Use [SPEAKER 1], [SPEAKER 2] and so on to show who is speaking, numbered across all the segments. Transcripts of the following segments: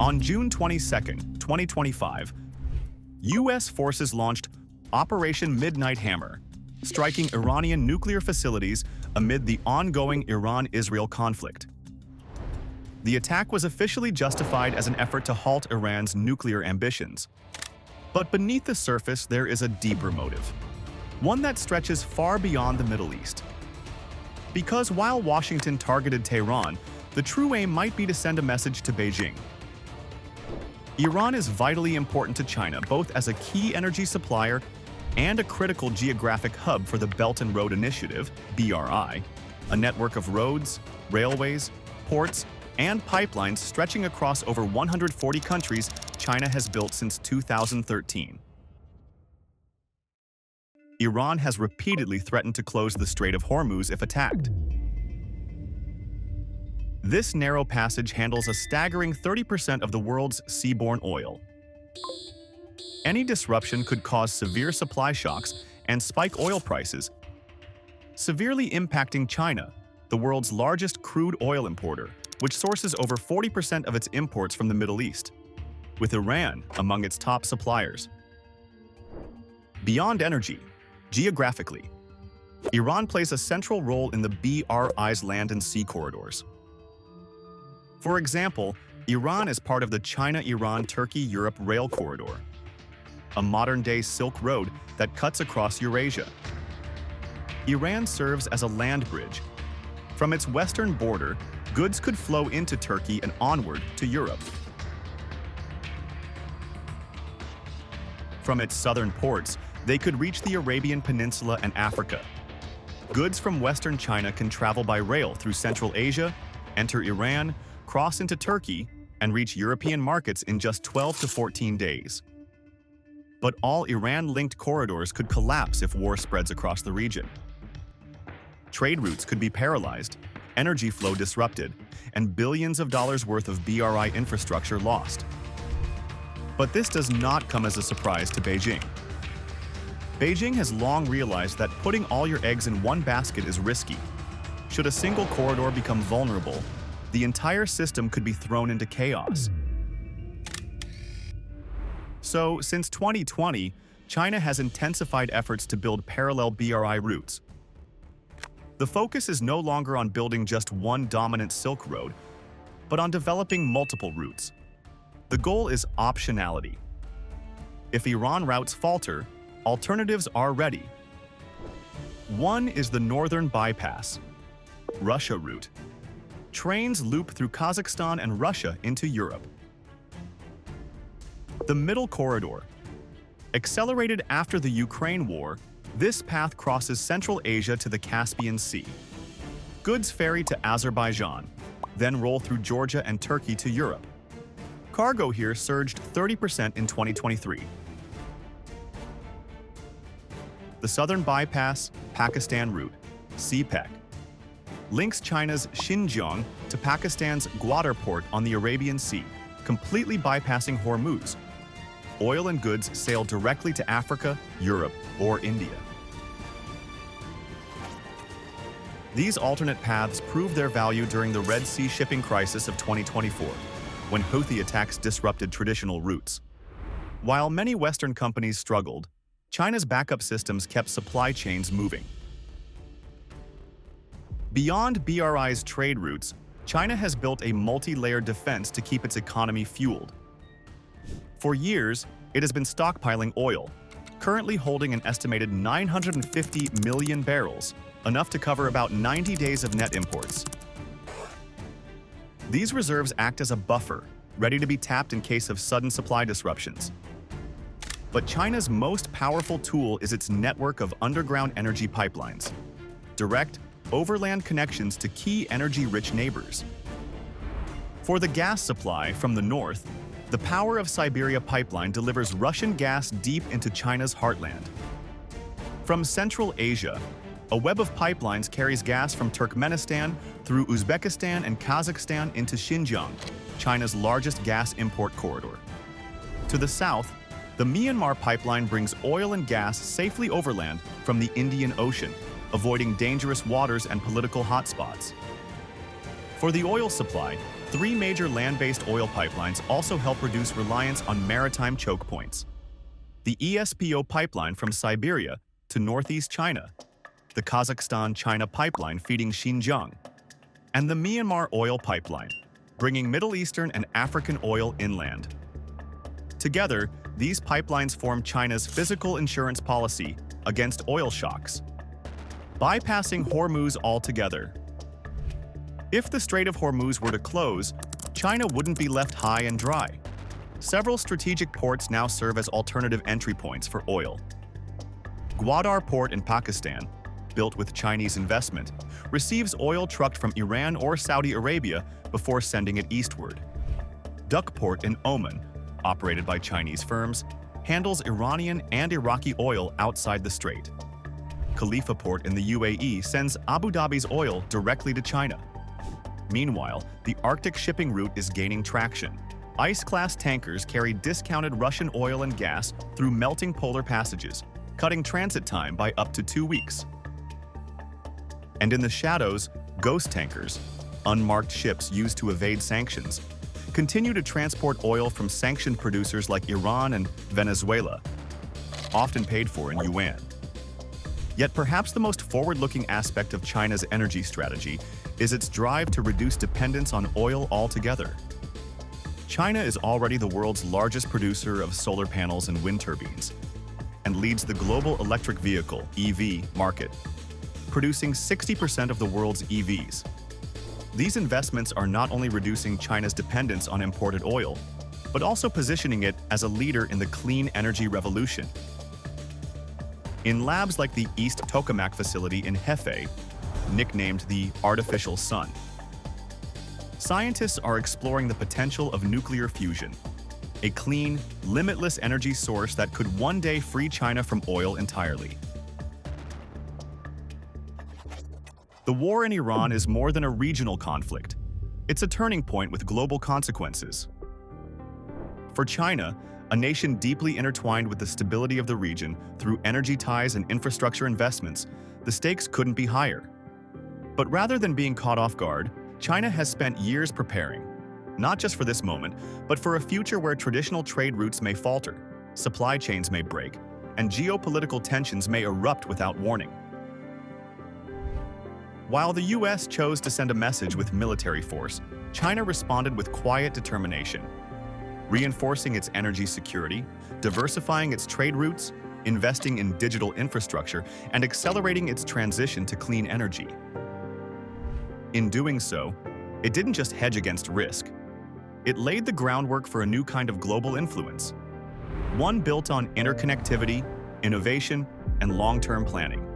[SPEAKER 1] On June 22, 2025, U.S. forces launched Operation Midnight Hammer, striking Iranian nuclear facilities amid the ongoing Iran-Israel conflict. The attack was officially justified as an effort to halt Iran's nuclear ambitions. But beneath the surface, there is a deeper motive, one that stretches far beyond the Middle East. Because while Washington targeted Tehran, the true aim might be to send a message to Beijing. Iran is vitally important to China, both as a key energy supplier and a critical geographic hub for the Belt and Road Initiative, BRI, a network of roads, railways, ports, and pipelines stretching across over 140 countries China has built since 2013. Iran has repeatedly threatened to close the Strait of Hormuz if attacked. This narrow passage handles a staggering 30% of the world's seaborne oil. Any disruption could cause severe supply shocks and spike oil prices, severely impacting China, the world's largest crude oil importer, which sources over 40% of its imports from the Middle East, with Iran among its top suppliers. Beyond energy, geographically, Iran plays a central role in the BRI's land and sea corridors. For example, Iran is part of the China-Iran-Turkey-Europe rail corridor, a modern-day Silk Road that cuts across Eurasia. Iran serves as a land bridge. From its western border, goods could flow into Turkey and onward to Europe. From its southern ports, they could reach the Arabian Peninsula and Africa. Goods from western China can travel by rail through Central Asia, enter Iran, cross into Turkey, and reach European markets in just 12 to 14 days. But all Iran-linked corridors could collapse if war spreads across the region. Trade routes could be paralyzed, energy flow disrupted, and billions of dollars worth of BRI infrastructure lost. But this does not come as a surprise to Beijing. Beijing has long realized that putting all your eggs in one basket is risky. Should a single corridor become vulnerable, the entire system could be thrown into chaos. So, since 2020, China has intensified efforts to build parallel BRI routes. The focus is no longer on building just one dominant Silk Road, but on developing multiple routes. The goal is optionality. If Iran routes falter, alternatives are ready. One is the Northern Bypass, Russia route. Trains loop through Kazakhstan and Russia into Europe. The Middle Corridor. Accelerated after the Ukraine war, this path crosses Central Asia to the Caspian Sea. Goods ferry to Azerbaijan, then roll through Georgia and Turkey to Europe. Cargo here surged 30% in 2023. The Southern Bypass, Pakistan route, CPEC, links China's Xinjiang to Pakistan's Gwadar port on the Arabian Sea, completely bypassing Hormuz. Oil and goods sail directly to Africa, Europe, or India. These alternate paths proved their value during the Red Sea shipping crisis of 2024, when Houthi attacks disrupted traditional routes. While many Western companies struggled, China's backup systems kept supply chains moving. Beyond BRI's trade routes, China has built a multi-layered defense to keep its economy fueled. For years, it has been stockpiling oil, currently holding an estimated 950 million barrels, enough to cover about 90 days of net imports. These reserves act as a buffer, ready to be tapped in case of sudden supply disruptions. But China's most powerful tool is its network of underground energy pipelines, direct, overland connections to key energy-rich neighbors. For the gas supply from the north, the Power of Siberia pipeline delivers Russian gas deep into China's heartland. From Central Asia, a web of pipelines carries gas from Turkmenistan through Uzbekistan and Kazakhstan into Xinjiang, China's largest gas import corridor. To the south, the Myanmar pipeline brings oil and gas safely overland from the Indian Ocean, avoiding dangerous waters and political hotspots. For the oil supply, 3 major land-based oil pipelines also help reduce reliance on maritime choke points. The ESPO pipeline from Siberia to northeast China, the Kazakhstan-China pipeline feeding Xinjiang, and the Myanmar oil pipeline, bringing Middle Eastern and African oil inland. Together, these pipelines form China's physical insurance policy against oil shocks, bypassing Hormuz altogether. If the Strait of Hormuz were to close, China wouldn't be left high and dry. Several strategic ports now serve as alternative entry points for oil. Gwadar Port in Pakistan, built with Chinese investment, receives oil trucked from Iran or Saudi Arabia before sending it eastward. Duck Port in Oman, operated by Chinese firms, handles Iranian and Iraqi oil outside the strait. Khalifa Port in the UAE sends Abu Dhabi's oil directly to China. Meanwhile, the Arctic shipping route is gaining traction. Ice-class tankers carry discounted Russian oil and gas through melting polar passages, cutting transit time by up to 2 weeks. And in the shadows, ghost tankers, unmarked ships used to evade sanctions, continue to transport oil from sanctioned producers like Iran and Venezuela, often paid for in yuan. Yet perhaps the most forward-looking aspect of China's energy strategy is its drive to reduce dependence on oil altogether. China is already the world's largest producer of solar panels and wind turbines, and leads the global electric vehicle (EV) market, producing 60% of the world's EVs. These investments are not only reducing China's dependence on imported oil, but also positioning it as a leader in the clean energy revolution. In labs like the East Tokamak facility in Hefei, nicknamed the Artificial Sun, scientists are exploring the potential of nuclear fusion, a clean, limitless energy source that could one day free China from oil entirely. The war in Iran is more than a regional conflict. It's a turning point with global consequences. For China, a nation deeply intertwined with the stability of the region through energy ties and infrastructure investments, the stakes couldn't be higher. But rather than being caught off guard, China has spent years preparing, not just for this moment, but for a future where traditional trade routes may falter, supply chains may break, and geopolitical tensions may erupt without warning. While the US chose to send a message with military force, China responded with quiet determination, reinforcing its energy security, diversifying its trade routes, investing in digital infrastructure, and accelerating its transition to clean energy. In doing so, it didn't just hedge against risk. It laid the groundwork for a new kind of global influence, one built on interconnectivity, innovation, and long-term planning.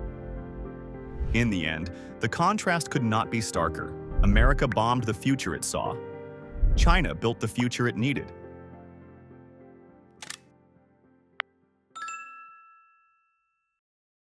[SPEAKER 1] In the end, the contrast could not be starker. America bombed the future it saw. China built the future it needed.